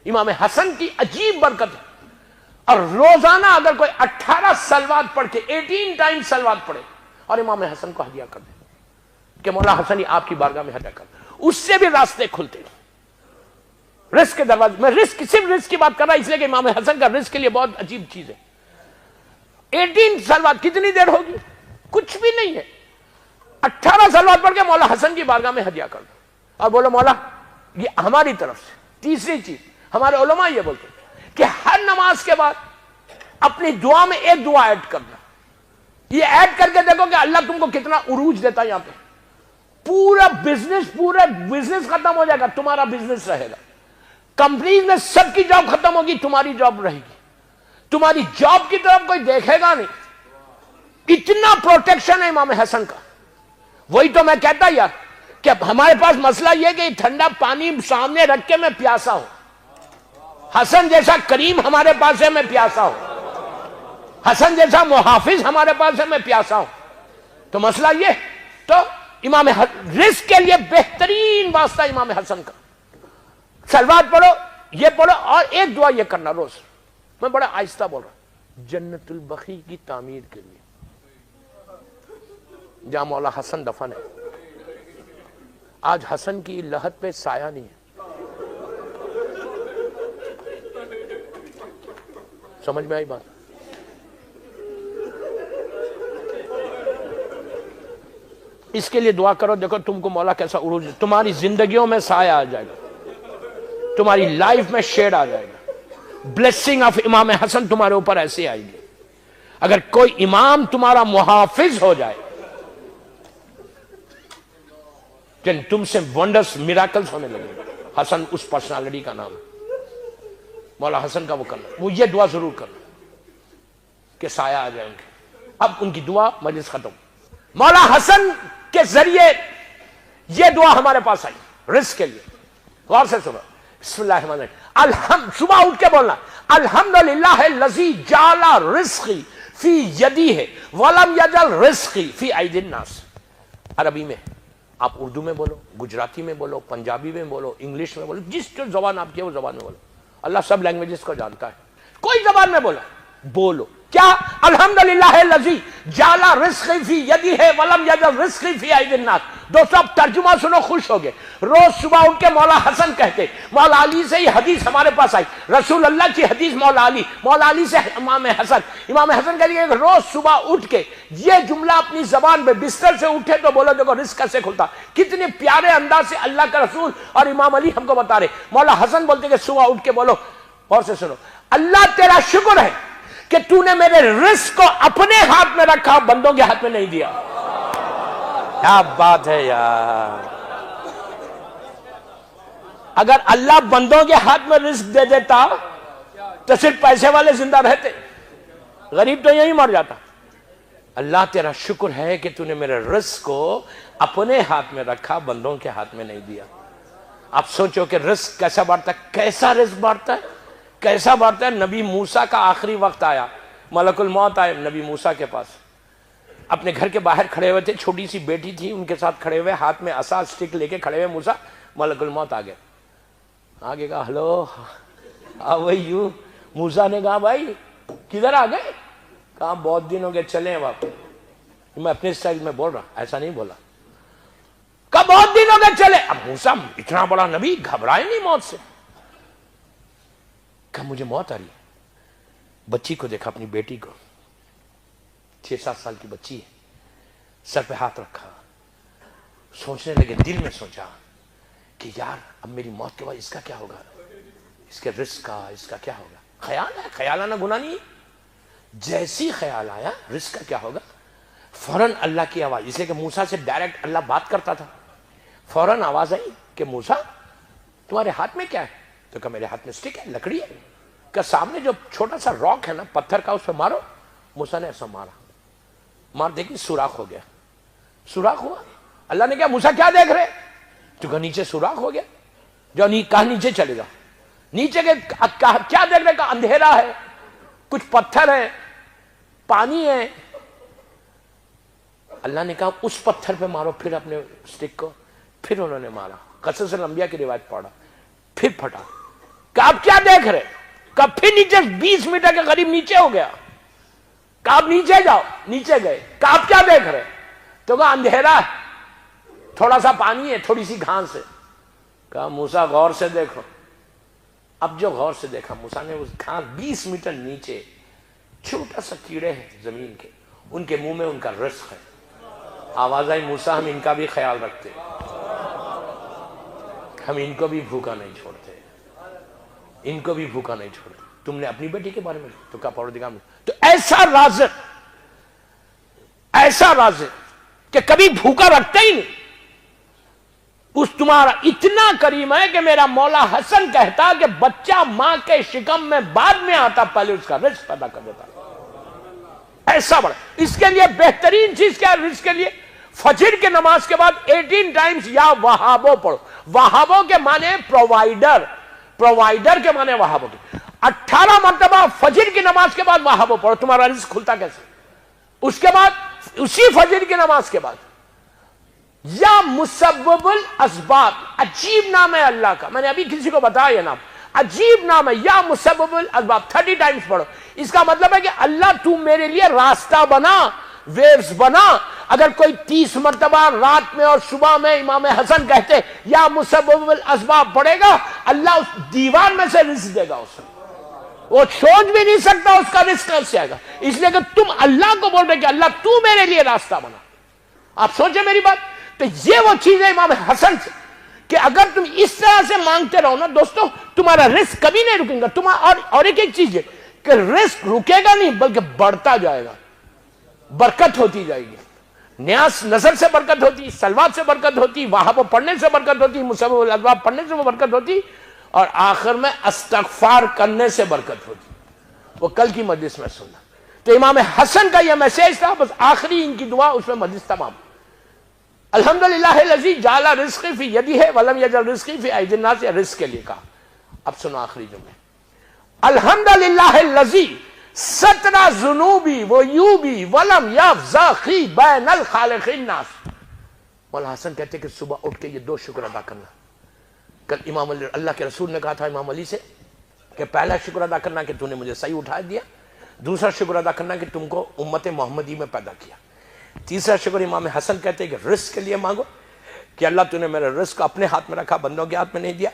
امام حسن کی عجیب برکت ہے. اور روزانہ اگر کوئی 18 سلوات پڑھ کے 18 ٹائم سلوات پڑھے اور امام حسن کو ہدیہ کر دے کہ مولا حسن ہی آپ کی بارگاہ میں ہدیہ کر دے, اس سے بھی راستے کھلتے ہیں, رزق کے دروازے. میں رزق صرف رزق کی بات کر رہا اس لیے کہ امام حسن کا رزق کے لیے بہت عجیب چیز ہے. 18 سلوات کتنی دیر ہوگی؟ کچھ بھی نہیں ہے. 18 سلوات پڑھ کے مولا حسن کی بارگاہ میں ہدیہ کر دو اور بولو مولا یہ ہماری طرف سے. تیسری چیز ہمارے علماء یہ بولتے ہیں کہ ہر نماز کے بعد اپنی دعا میں ایک دعا ایڈ کرنا. یہ ایڈ کر کے دیکھو کہ اللہ تم کو کتنا عروج دیتا ہے. یہاں پہ پورا بزنس ختم ہو جائے گا, تمہارا بزنس رہے گا. کمپنیز میں سب کی جاب ختم ہوگی, تمہاری جاب رہے گی. تمہاری جاب کی طرف کوئی دیکھے گا نہیں. اتنا پروٹیکشن ہے امام حسن کا. وہی تو میں کہتا یار کہ ہمارے پاس مسئلہ یہ کہ ٹھنڈا پانی سامنے رکھ کے میں پیاسا ہوں. حسن جیسا کریم ہمارے پاس ہے, میں پیاسا ہوں. حسن جیسا محافظ ہمارے پاس ہے, میں پیاسا ہوں. تو مسئلہ یہ تو امام رزق کے لیے بہترین واسطہ امام حسن کا. سلوات پڑھو, یہ پڑھو, اور ایک دعا یہ کرنا روز. میں بڑا آہستہ بول رہا ہوں. جنت البقیع کی تعمیر کے لیے جہاں مولا حسن دفن ہے. آج حسن کی لحد پہ سایہ نہیں ہے. سمجھ میں آئی بات؟ اس کے لیے دعا کرو. دیکھو تم کو مولا کیسا عروج, تمہاری زندگیوں میں سایہ آ جائے گا, تمہاری لائف میں شیڈ آ جائے گا. بلیسنگ آف امام حسن تمہارے اوپر ایسے آئے گی. اگر کوئی امام تمہارا محافظ ہو جائے کہ تم سے ونڈرز میراکلز ہونے لگے. حسن اس پرسنالٹی کا نام ہے. مولا حسن کا وہ کرنا, وہ یہ دعا ضرور کرنا کہ سایہ آ جائیں گے. اب ان کی دعا مجلس ختم. مولا حسن کے ذریعے یہ دعا ہمارے پاس آئی رزق کے لیے. غور سے سنو. بسم اللہ الرحمن الرحیم. صبح اٹھ کے بولنا الحمدللہ الذی جعل رزقی فی یدی ہے ولم یجعل رزقی فی ایدی الناس. عربی میں آپ اردو میں بولو, گجراتی میں بولو, پنجابی میں بولو, انگلش میں بولو, جس جو زبان آپ کی ہے وہ زبان میں بولو. اللہ سب لینگویجز کو جانتا ہے. کوئی زبان میں بولو کیا الحمدللہ الذی جعل رزقی فی یدی ہے ولم یجعل رزقی فی ایدی الناس. دوستو اب ترجمہ سنو, خوش ہو گئے. روز صبح اٹھ کے مولا حسن کہتے. مولا علی سے یہ حدیث ہمارے پاس آئی, رسول اللہ کی حدیث مولا علی, مولا علی سے امام حسن. امام حسن کہتے ہیں کہ روز صبح اٹھ کے یہ جملہ اپنی زبان پہ بستر سے اٹھے تو بولو دیکھو رزق کیسے کھلتا. کتنے پیارے انداز سے اللہ کا رسول اور امام علی ہم کو بتا رہے. مولا حسن بولتے کہ صبح اٹھ کے بولو. اور سے سنو, اللہ تیرا شکر ہے کہ تو نے میرے رزق کو اپنے ہاتھ میں رکھا, بندوں کے ہاتھ میں نہیں دیا. کیا بات ہے یار. اگر اللہ بندوں کے ہاتھ میں رزق دے دیتا تو صرف پیسے والے زندہ رہتے, غریب تو یہی مر جاتا. اللہ تیرا شکر ہے کہ تو نے میرے رزق کو اپنے ہاتھ میں رکھا, بندوں کے ہاتھ میں نہیں دیا. آپ سوچو کہ رزق کیسا بانٹتا ہے, کیسا رزق بانٹتا ہے, کیسا بانٹتا ہے. نبی موسیٰ کا آخری وقت آیا, ملک الموت آئے نبی موسیٰ کے پاس. اپنے گھر کے باہر کھڑے ہوئے تھے, چھوٹی سی بیٹی تھی ان کے ساتھ کھڑے ہوئے, ہاتھ میں عصا اسٹک لے کے کھڑے ہوئے موسیٰ. ملک الموت آ گئے, آگے کہا ہلو ہاؤ آر یو. موسیٰ نے کہا بھائی کدھر آ گئے؟ کہا بہت دن ہو گئے, چلیں واپس. میں اپنے اسٹائل میں بول رہا, ایسا نہیں بولا. کہا بہت دن ہو گئے چلے. اب موسیٰ اتنا بڑا نبی گھبرائے نہیں موت سے. کہا مجھے موت آ رہی ہے. بچی کو دیکھا, اپنی بیٹی کو, 6-7 سال کی بچی ہے, سر پہ ہاتھ رکھا. سوچنے لگے, دل میں سوچا کہ یار اب میری موت کے بعد اس کا کیا ہوگا, اس کے رزق کا, اس کا کیا ہوگا. خیال ہے, خیال آنا گناہ نہیں ہے. جیسی خیال آیا رزق کا کیا ہوگا, فوراً اللہ کی آواز, اس لیے کہ موسیٰ سے ڈائریکٹ اللہ بات کرتا تھا. فوراً آواز آئی کہ موسیٰ تمہارے ہاتھ میں کیا ہے؟ تو کہا میرے ہاتھ میں اسٹک ہے, لکڑی ہے. کہ سامنے جو چھوٹا سا راک ہے نا, پتھر کا, اس پہ مارو. موسیٰ نے ایسا مارا, مار دیکھی سوراخ ہو گیا. سوراخ ہوا. اللہ نے کہا موسیٰ کیا دیکھ رہے؟ تو کہا نیچے سوراخ ہو گیا. جو کہا نیچے چلے جاؤ. نیچے کے کیا دیکھ رہے؟ کہا اندھیرا ہے, کچھ پتھر ہے, پانی ہے. اللہ نے کہا اس پتھر پہ مارو پھر اپنے اسٹک کو. پھر انہوں نے مارا. قصص الانبیاء کی روایت پڑھا, پھر پھٹا. کہ آپ کیا دیکھ رہے؟ کہ پھر نیچے 20 میٹر کے قریب نیچے ہو گیا، کہ آپ نیچے جاؤ، نیچے گئے، کہ آپ کیا دیکھ رہے؟ تو کہا اندھیرا ہے، تھوڑا سا پانی ہے، تھوڑی سی گھاس ہے۔ کہا موسیٰ غور سے دیکھو۔ اب جو غور سے دیکھا موسیٰ نے، اس گھاس 20 میٹر نیچے چھوٹا سا کیڑے ہیں زمین کے، ان کے منہ میں ان کا رزق ہے۔ آواز آئی موسیٰ ہم ان کا بھی خیال رکھتے، ہم ان کو بھی بھوکا نہیں چھوڑتے، ان کو بھی بھوکا نہیں چھوڑتے۔ تم نے اپنی بیٹی کے بارے میں تو کہا پروردگار میں تو ایسا رازق کہ کبھی بھوکا رکھتا ہی نہیں، اس تمہارا اتنا کریم ہے کہ میرا مولا حسن کہتا کہ بچہ ماں کے شکم میں بعد میں آتا، پہلے اس کا رزق پیدا کر دیتا۔ ایسا بڑا، اس کے لیے بہترین چیز کیا ہے رزق کے لیے؟ فجر کے نماز کے بعد 18 ٹائمز یا وہابو پڑھو۔ وہابو کے معنی پرووائڈر کے معنی وہابو کے 18 مرتبہ فجر کی نماز کے بعد وہابو پڑھو، تمہارا رزق کھلتا کیسے؟ اس کے بعد اسی فجر کی نماز کے بعد یا مسبب الاسباب، عجیب نام ہے اللہ کا، میں نے ابھی کسی کو بتایا یہ نام، عجیب نام ہے، یا مسبب الاسباب 30 ٹائمز پڑھو۔ اس کا مطلب ہے کہ اللہ تو میرے لیے راستہ بنا، ویوز بنا۔ اگر کوئی 30 مرتبہ رات میں اور صبح میں امام حسن کہتے یا مسبب الاسباب پڑھے گا، اللہ اس دیوان میں سے رزق دے گا اسے، وہ سوچ بھی نہیں سکتا اس کا رزق کہاں سے آئے گا، اس لیے کہ تم اللہ کو بول رہے کہ اللہ تو میرے لیے راستہ بنا۔ آپ سوچیں میری بات، تو یہ وہ چیز ہے امام حسن سے کہ اگر تم اس طرح سے مانگتے رہو نا دوستو، تمہارا رزق کبھی نہیں رکے گا۔ اور ایک چیز ہے کہ رزق رکے گا نہیں بلکہ بڑھتا جائے گا، برکت ہوتی جائے گی۔ نیاز نظر سے برکت ہوتی، سلوات سے برکت ہوتی، وہابو پڑھنے سے برکت ہوتی، مسبب الاسباب پڑھنے سے وہ برکت ہوتی، اور آخر میں استغفار کرنے سے برکت ہوتی۔ وہ کل کی مجلس میں سننا۔ تو امام حسن کا یہ میسیج تھا، بس آخری ان کی دعا، اس میں مجلس تمام۔ الحمدللہ الذی جعل رزقی فی یدہ ولم یجعل رزقی فی ایدی الناس، رزق کے لیے کہا۔ اب سنو آخری جملے، الحمدللہ الذی ستر ذنوبی وعیوبی ولم یفضحنی بین الخالق الناس۔ مولانا حسن کہتے کہ صبح اٹھ کے یہ 2 شکر ادا کرنا۔ کل امام علی، اللہ کے رسول نے کہا تھا امام علی سے کہ پہلا شکر ادا کرنا کہ تو نے مجھے صحیح اٹھا دیا، دوسرا شکر ادا کرنا کہ تم کو امت محمدی میں پیدا کیا، تیسرا شکر امام حسن کہتے کہ رزق کے لیے مانگو کہ اللہ تو نے میرا رزق اپنے ہاتھ میں رکھا، بندوں کے ہاتھ میں نہیں دیا۔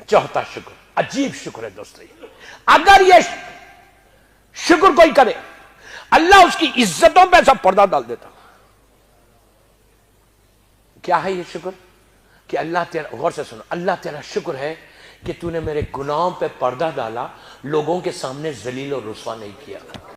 چوتھا شکر، عجیب شکر ہے دوستو، اگر یہ شکر کوئی کرے اللہ اس کی عزتوں پہ ایسا پردہ ڈال دیتا۔ کیا ہے یہ شکر؟ کہ اللہ تیرا، غور سے سنو، اللہ تیرا شکر ہے کہ تو نے میرے گناہوں پہ پردہ ڈالا، لوگوں کے سامنے ذلیل و رسوا نہیں کیا۔